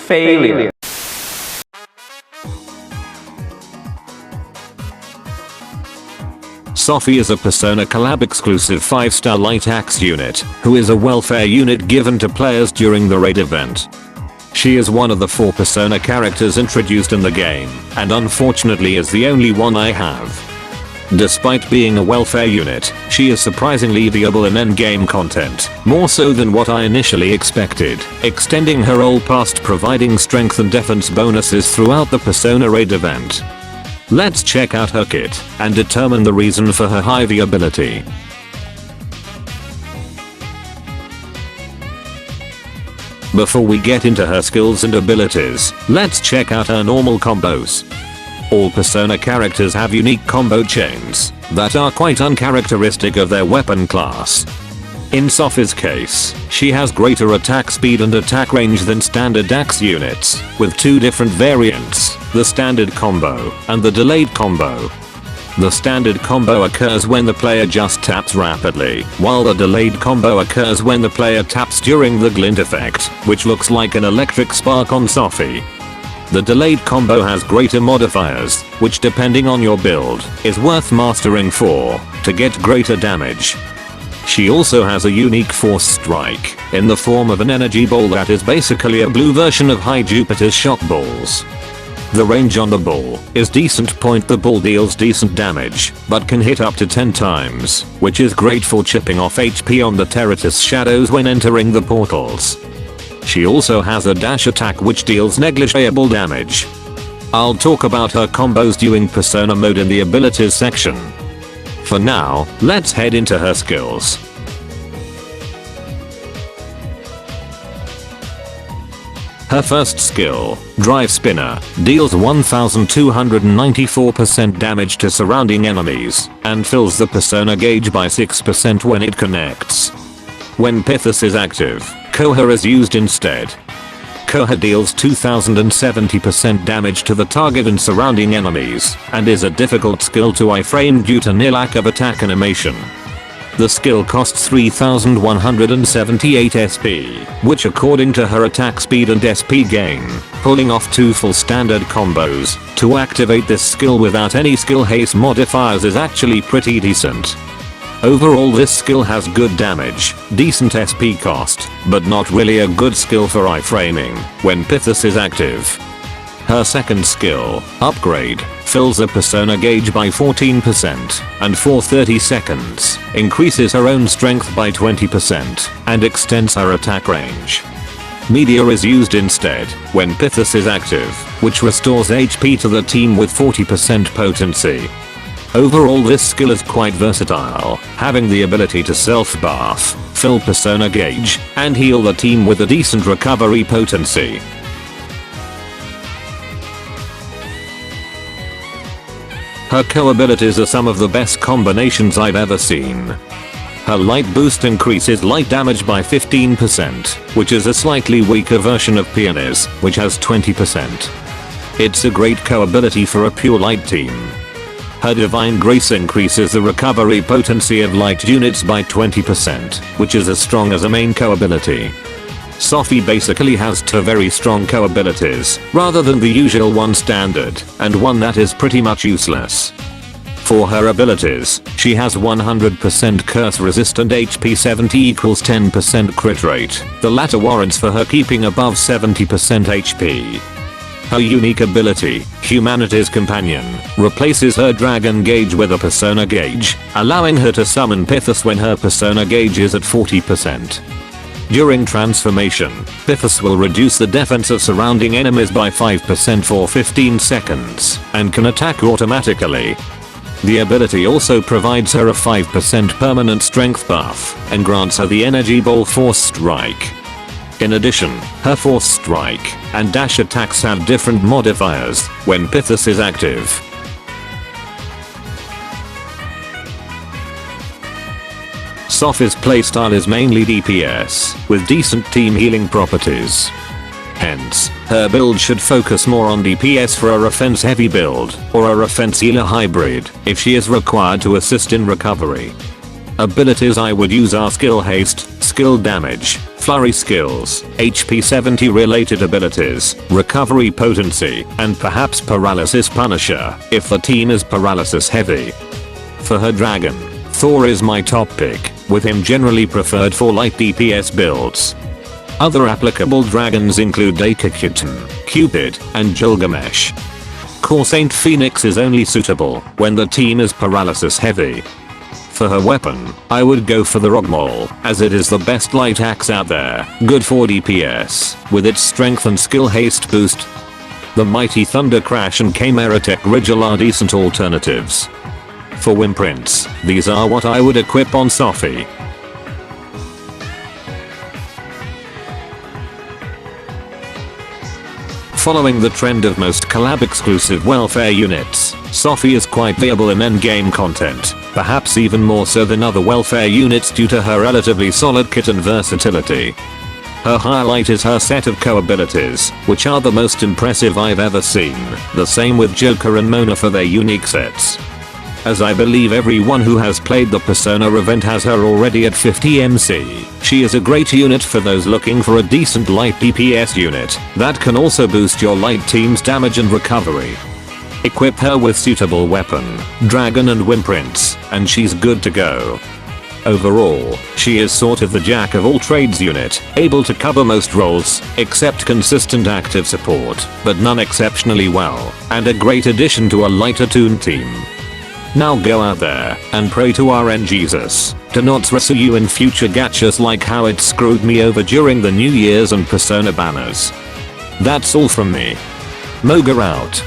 Failure. Sophie is a Persona Collab exclusive 5-star light axe unit, who is a welfare unit given to players during the raid event. She is one of the 4 Persona characters introduced in the game, and unfortunately is the only one I have. Despite being a welfare unit, she is surprisingly viable in endgame content, more so than what I initially expected, extending her role past providing strength and defense bonuses throughout the Persona raid event. Let's check out her kit and determine the reason for her high viability. Before we get into her skills and abilities, let's check out her normal combos. All Persona characters have unique combo chains that are quite uncharacteristic of their weapon class. In Sophie's case, she has greater attack speed and attack range than standard axe units, with 2 different variants, the standard combo and the delayed combo. The standard combo occurs when the player just taps rapidly, while the delayed combo occurs when the player taps during the glint effect, which looks like an electric spark on Sophie. The delayed combo has greater modifiers, which depending on your build, is worth mastering for, to get greater damage. She also has a unique force strike, in the form of an energy ball that is basically a blue version of High Jupiter's shock balls. The range on the ball is decent. The ball deals decent damage, but can hit up to 10 times, which is great for chipping off HP on the Terratus shadows when entering the portals. She also has a dash attack which deals negligible damage. I'll talk about her combos during Persona mode in the abilities section. For now, let's head into her skills. Her first skill, Drive Spinner, deals 1294% damage to surrounding enemies, and fills the Persona gauge by 6% when it connects. When Pithis is active, Koha is used instead. Koha deals 2070% damage to the target and surrounding enemies, and is a difficult skill to iframe due to near lack of attack animation. The skill costs 3178 SP, which according to her attack speed and SP gain, pulling off 2 full standard combos, to activate this skill without any skill haste modifiers is actually pretty decent. Overall this skill has good damage, decent SP cost, but not really a good skill for iframing when Pithis is active. Her second skill, Upgrade, fills the Persona gauge by 14%, and for 30 seconds, increases her own strength by 20%, and extends her attack range. Media is used instead when Pithis is active, which restores HP to the team with 40% potency. Overall this skill is quite versatile, having the ability to self-buff, fill Persona gauge, and heal the team with a decent recovery potency. Her co-abilities are some of the best combinations I've ever seen. Her light boost increases light damage by 15%, which is a slightly weaker version of Peonies, which has 20%. It's a great co-ability for a pure light team. Her Divine Grace increases the recovery potency of light units by 20%, which is as strong as a main co-ability. Sophie basically has 2 very strong co-abilities, rather than the usual one standard, and one that is pretty much useless. For her abilities, she has 100% curse resistant HP 70 equals 10% crit rate. The latter warrants for her keeping above 70% HP. Her unique ability, Humanity's Companion, replaces her dragon gauge with a persona gauge, allowing her to summon Pithos when her persona gauge is at 40%. During transformation, Pithos will reduce the defense of surrounding enemies by 5% for 15 seconds, and can attack automatically. The ability also provides her a 5% permanent strength buff, and grants her the Energy Ball Force Strike. In addition, her Force Strike and dash attacks have different modifiers when Pithos is active. Sophie's playstyle is mainly DPS, with decent team healing properties. Hence, her build should focus more on DPS for a offense heavy build, or a offense healer hybrid, if she is required to assist in recovery. Abilities I would use are Skill Haste, Skill Damage, Flurry Skills, HP 70 related abilities, Recovery Potency, and perhaps Paralysis Punisher, if the team is paralysis heavy. For her dragon, Thor is my top pick, with him generally preferred for light DPS builds. Other applicable dragons include Akakuten, Cupid, and Gilgamesh. Core Saint Phoenix is only suitable when the team is paralysis heavy. For her weapon, I would go for the Rogmol, as it is the best light axe out there, good for DPS, with its strength and skill haste boost. The mighty Thunder Crash and Chimeratech Rigel are decent alternatives. For Wimprints, these are what I would equip on Sophie. Following the trend of most collab exclusive welfare units, Sophie is quite viable in endgame content, perhaps even more so than other welfare units due to her relatively solid kit and versatility. Her highlight is her set of co-abilities, which are the most impressive I've ever seen, the same with Joker and Mona for their unique sets. As I believe everyone who has played the Persona event has her already at 50 MC, she is a great unit for those looking for a decent light DPS unit that can also boost your light team's damage and recovery. Equip her with suitable weapon, dragon and Wimprints, and she's good to go. Overall, she is sort of the jack of all trades unit, able to cover most roles, except consistent active support, but none exceptionally well, and a great addition to a lighter toon team. Now go out there and pray to RN Jesus to not screw you in future gachas like how it screwed me over during the New Year's and Persona banners. That's all from me. Moga out.